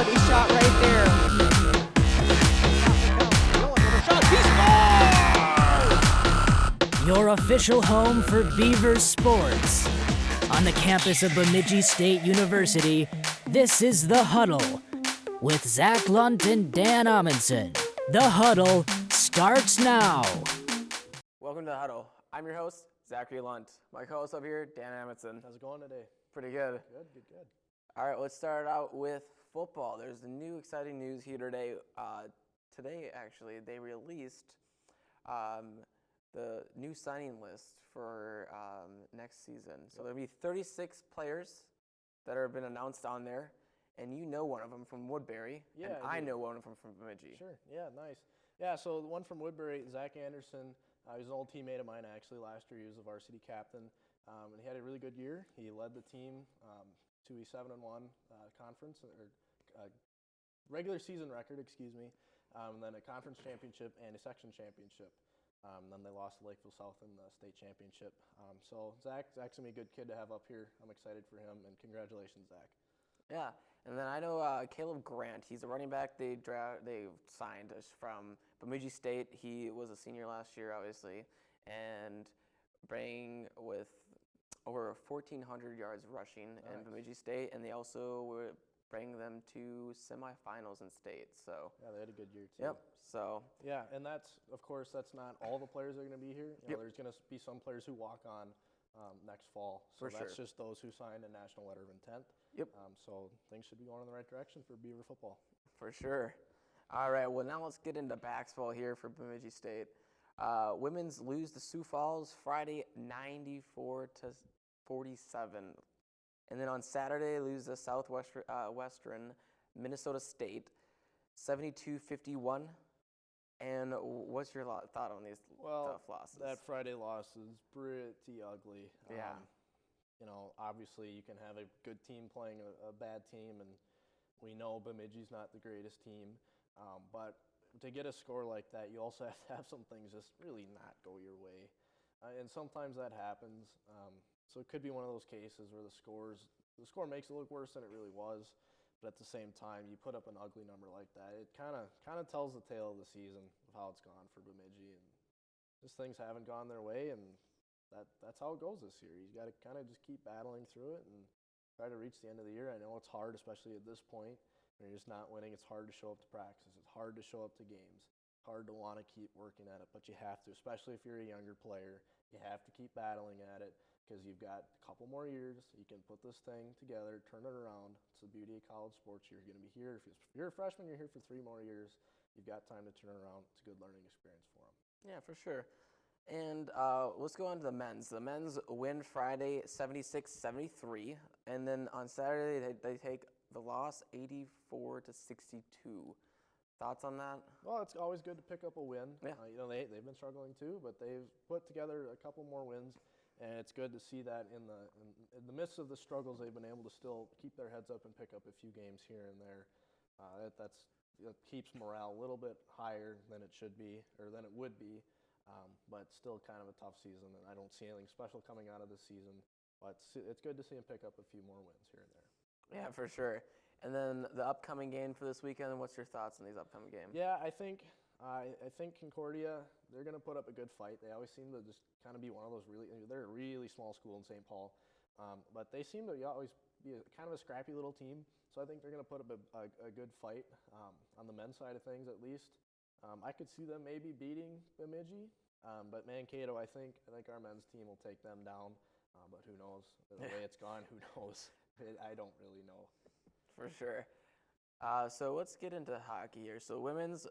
quality shot right there. Your official home for Beavers sports. On the campus of Bemidji State University, this is The Huddle with Zach Lunt and Dan Amundsen. The Huddle starts now. Welcome to The Huddle. I'm your host, Zachary Lunt. My co-host up here, Dan Amundsen. How's it going today? Pretty good. Good. All right, let's start out with football. There's new exciting news here today. Today, actually, they released the new signing list for next season. So there'll be 36 players that have been announced on there, and you know one of them from Woodbury, and I know one of them from Bemidji. Sure, yeah, nice. Yeah, so the one from Woodbury, Zach Anderson, he's an old teammate of mine actually. Last year he was a varsity captain, and he had a really good year. He led the team to a 7-1 conference, or regular season record, and then a conference championship and a section championship. Then they lost to Lakeville South in the state championship. So Zach's going to be a good kid to have up here. I'm excited for him, and congratulations, Zach. Yeah, and then I know Caleb Grant. He's a running back they signed from Bemidji State. He was a senior last year, obviously, and bringing with over 1,400 yards rushing in Bemidji State, and they also were bring them to semifinals in state. So yeah, they had a good year too. Yep. So yeah, and that's not all the players that are going to be here. There's going to be some players who walk on next fall. So that's just those who signed a national letter of intent. Yep. So things should be going in the right direction for Beaver football. For sure. All right. Well, now let's get into basketball here for Bemidji State. Women's lose to Sioux Falls Friday, 94-47. And then on Saturday, lose to Western Minnesota State, 72-51. And what's your thought on these tough losses? That Friday loss is pretty ugly. Yeah. Obviously you can have a good team playing a bad team, and we know Bemidji's not the greatest team. But to get a score like that, you also have to have some things just really not go your way. And sometimes that happens. So it could be one of those cases where the score makes it look worse than it really was, but at the same time, you put up an ugly number like that, it kind of tells the tale of the season of how it's gone for Bemidji, and just things haven't gone their way, and that's how it goes this year. You got to kind of just keep battling through it and try to reach the end of the year. I know it's hard, especially at this point when you're just not winning. It's hard to show up to practice. It's hard to show up to games. It's hard to want to keep working at it, but you have to, especially if you're a younger player. You have to keep battling at it, because you've got a couple more years. You can put this thing together, turn it around. It's the beauty of college sports. You're going to be here. If you're a freshman, you're here for 3 more years. You've got time to turn it around. It's a good learning experience for them. Yeah, for sure. And let's go on to the men's. The men's win Friday 76-73. And then on Saturday, they take the loss 84-62. Thoughts on that? Well, it's always good to pick up a win. Yeah. They've been struggling too, but they've put together a couple more wins. And it's good to see that in the midst of the struggles, they've been able to still keep their heads up and pick up a few games here and there. That keeps morale a little bit higher than it should be, or than it would be, but still kind of a tough season. And I don't see anything special coming out of this season, but it's good to see them pick up a few more wins here and there. Yeah, for sure. And then the upcoming game for this weekend, what's your thoughts on these upcoming games? Yeah, I think Concordia, they're going to put up a good fight. They always seem to just kind of be one of those they're a really small school in St. Paul, but they seem to always be kind of a scrappy little team. So I think they're going to put up a good fight on the men's side of things at least. I could see them maybe beating Bemidji, but Mankato, I think our men's team will take them down, but who knows? The way it's gone, who knows? I don't really know. For sure. So let's get into hockey here. So women's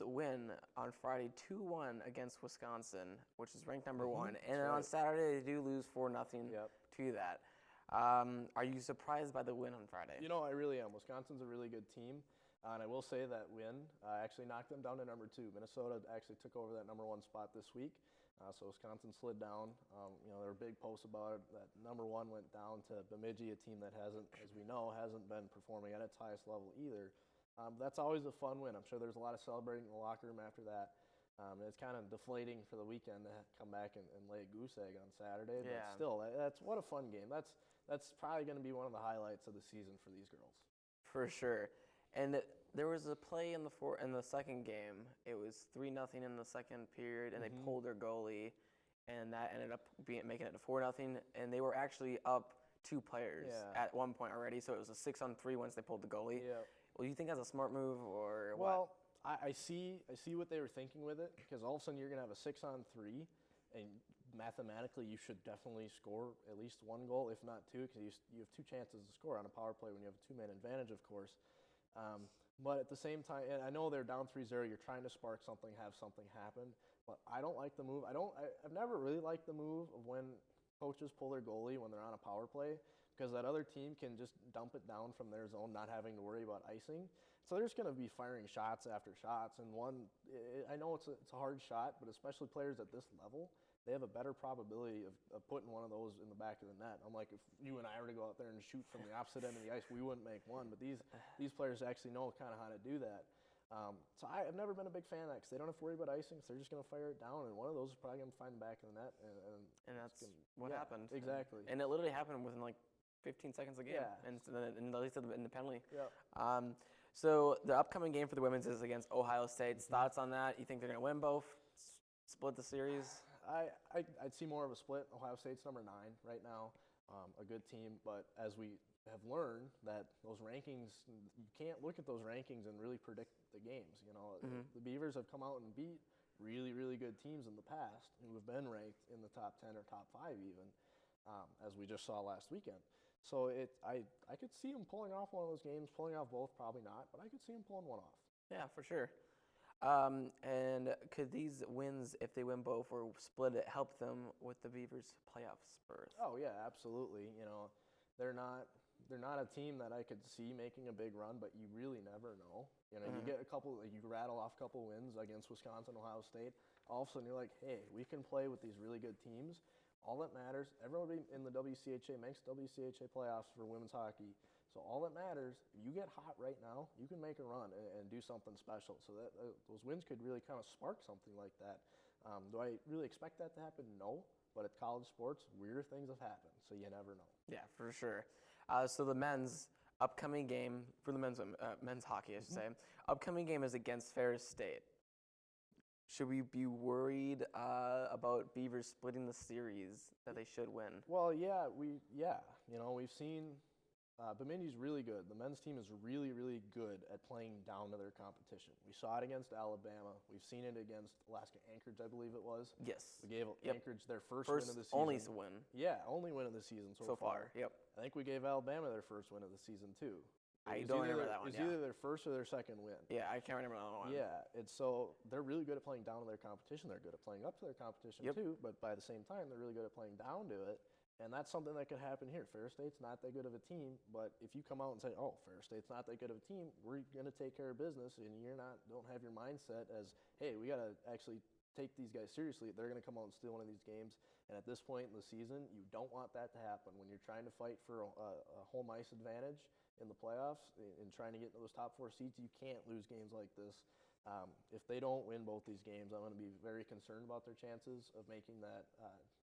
win on Friday 2-1 against Wisconsin, which is ranked number 1. And then on Saturday, they do lose 4-0 to that. Are you surprised by the win on Friday? I really am. Wisconsin's a really good team. And I will say that win actually knocked them down to number 2. Minnesota actually took over that number 1 spot this week. So Wisconsin slid down. There were big posts about it. That number 1 went down to Bemidji, a team that hasn't been performing at its highest level either. That's always a fun win. I'm sure there's a lot of celebrating in the locker room after that. It's kind of deflating for the weekend to come back and lay a goose egg on Saturday. But still, that's what a fun game. That's probably going to be one of the highlights of the season for these girls. For sure. And there was a play in the second game. It was 3-0 in the second period, and they pulled their goalie, and that ended up making it a 4-0. And they were actually up 2 players at one point already, so it was a 6-on-3 once they pulled the goalie. Yeah. Well, do you think that's a smart move or what? Well, I see what they were thinking with it, because all of a sudden you're going to have a 6-on-3, and mathematically you should definitely score at least 1 goal, if not 2, because you have 2 chances to score on a power play when you have a 2-man advantage, of course. But at the same time, and I know they're down 3-0, you're trying to spark something, have something happen, but I don't like the move. I've never really liked the move of when coaches pull their goalie when they're on a power play, because that other team can just dump it down from their zone, not having to worry about icing. So they're just going to be firing shots after shots, and I know it's a hard shot, but especially players at this level, they have a better probability of putting one of those in the back of the net. I'm like, if you and I were to go out there and shoot from the opposite end of the ice, we wouldn't make one, but these players actually know kind of how to do that. So I've never been a big fan of that, because they don't have to worry about icing, so they're just going to fire it down, and one of those is probably going to find the back of the net. And that's what happened. Exactly. And it literally happened within like 15 seconds of the game, Yeah. and at least in the penalty. Yeah. So the upcoming game for the women's is against Ohio State. Thoughts on that? You think they're going to win both? Split the series? I'd see more of a split. Ohio State's number 9 right now, a good team. But as we have learned, that those rankings, you can't look at those rankings and really predict the games. You know, the Beavers have come out and beat really, really good teams in the past who have been ranked in the top 10 or top 5 even, as we just saw last weekend. So I could see them pulling off one of those games, pulling off both, probably not, but I could see them pulling one off. Yeah, for sure. And could these wins, if they win both or split it, help them with the Beavers' playoff berth? Oh yeah, absolutely. You know, they're not a team that I could see making a big run, but you really never know. You know, you get you rattle off a couple wins against Wisconsin, Ohio State. All of a sudden, you're like, hey, we can play with these really good teams. All that matters, everybody in the WCHA makes WCHA playoffs for women's hockey. So all that matters, you get hot right now, you can make a run and do something special. So that those wins could really kind of spark something like that. Do I really expect that to happen? No. But at college sports, weird things have happened, so you never know. Yeah, for sure. So the men's upcoming game, for the men's hockey, I should say, upcoming game is against Ferris State. Should we be worried about Beavers splitting the series that they should win? Well, yeah. You know, we've seen Bemidji's really good. The men's team is really, really good at playing down to their competition. We saw it against Alabama. We've seen it against Alaska Anchorage, I believe it was. Yes. We gave Anchorage their first win of the season. Only win. Yeah, only win of the season so far. Yep. I think we gave Alabama their first win of the season too. I don't remember that one. It was either their first or their second win. Yeah, I can't remember that one. Yeah, and so they're really good at playing down to their competition. They're good at playing up to their competition too, but by the same time, they're really good at playing down to it. And that's something that could happen here. Ferris State's not that good of a team, but if you come out and say, "Oh, Ferris State's not that good of a team," we're going to take care of business, and don't have your mindset as, "Hey, we got to actually take these guys seriously. They're going to come out and steal one of these games." And at this point in the season, you don't want that to happen when you're trying to fight for a home ice advantage in the playoffs and trying to get into those top 4 seeds. You can't lose games like this. If they don't win both these games, I'm going to be very concerned about their chances of making that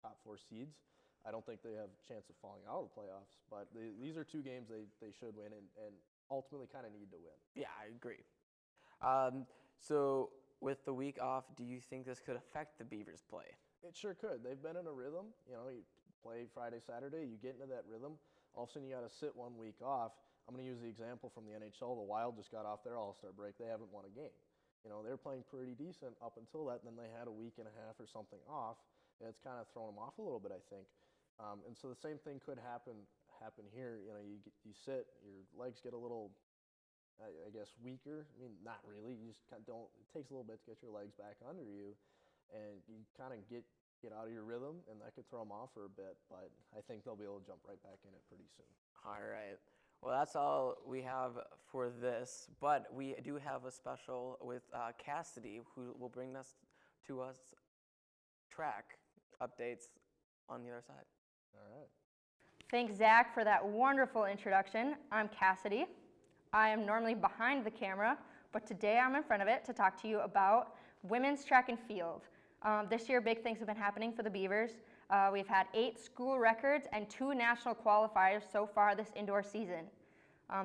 top 4 seeds. I don't think they have a chance of falling out of the playoffs, but these are 2 games they should win and ultimately kind of need to win. Yeah, I agree. So with the week off, do you think this could affect the Beavers' play? It sure could. They've been in a rhythm. You know, you play Friday, Saturday, you get into that rhythm. All of a sudden, you got to sit 1 week off. I'm going to use the example from the NHL. The Wild just got off their All-Star break. They haven't won a game. You know, they're playing pretty decent up until that. Then they had a week and a half or something off, and it's kind of thrown them off a little bit, I think. And so the same thing could happen here. You know, you sit, your legs get a little, I guess, weaker. I mean, not really. You just kind of don't. It takes a little bit to get your legs back under you, and you kind of get out of your rhythm, and that could throw them off for a bit. But I think they'll be able to jump right back in it pretty soon. All right. Well, that's all we have for this, but we do have a special with Cassidy, who will bring us track updates on the other side. All right. Thanks, Zach, for that wonderful introduction. I'm Cassidy. I am normally behind the camera, but today I'm in front of it to talk to you about women's track and field. This year, big things have been happening for the Beavers. We've had 8 school records and 2 national qualifiers so far this indoor season.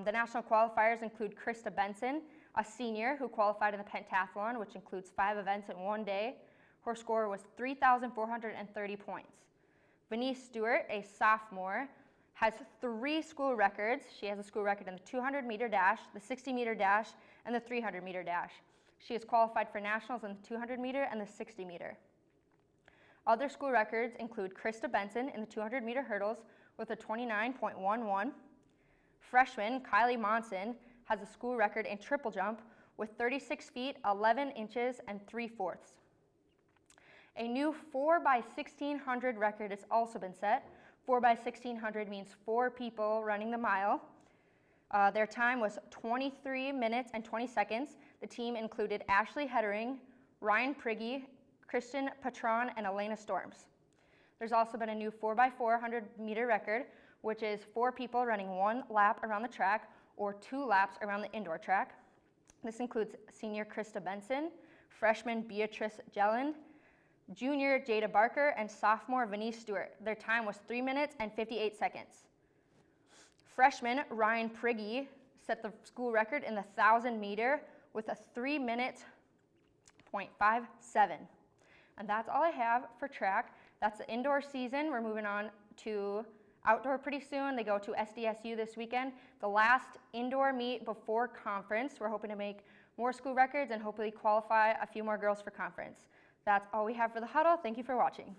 The national qualifiers include Krista Benson, a senior who qualified in the pentathlon, which includes 5 events in one day. Her score was 3,430 points. Venice Stewart, a sophomore, has 3 school records. She has a school record in the 200-meter dash, the 60-meter dash, and the 300-meter dash. She is qualified for nationals in the 200-meter and the 60-meter. Other school records include Krista Benson in the 200-meter hurdles with a 29.11. Freshman Kylie Monson has a school record in triple jump with 36 feet, 11 inches, and 3/4. A new 4x1600 record has also been set. 4x1600 means 4 people running the mile. Their time was 23 minutes and 20 seconds. The team included Ashley Hettering, Ryan Prigge, Christian Patron, and Elena Storms. There's also been a new 4x400 meter record, which is 4 people running 1 lap around the track or 2 laps around the indoor track. This includes senior Krista Benson, freshman Beatrice Jelland, junior Jada Barker, and sophomore Venice Stewart. Their time was 3 minutes and 58 seconds. Freshman Ryan Prigge set the school record in the 1,000 meter with a 3:57. And that's all I have for track. That's the indoor season. We're moving on to outdoor pretty soon. They go to SDSU this weekend. The last indoor meet before conference. We're hoping to make more school records and hopefully qualify a few more girls for conference. That's all we have for the huddle. Thank you for watching.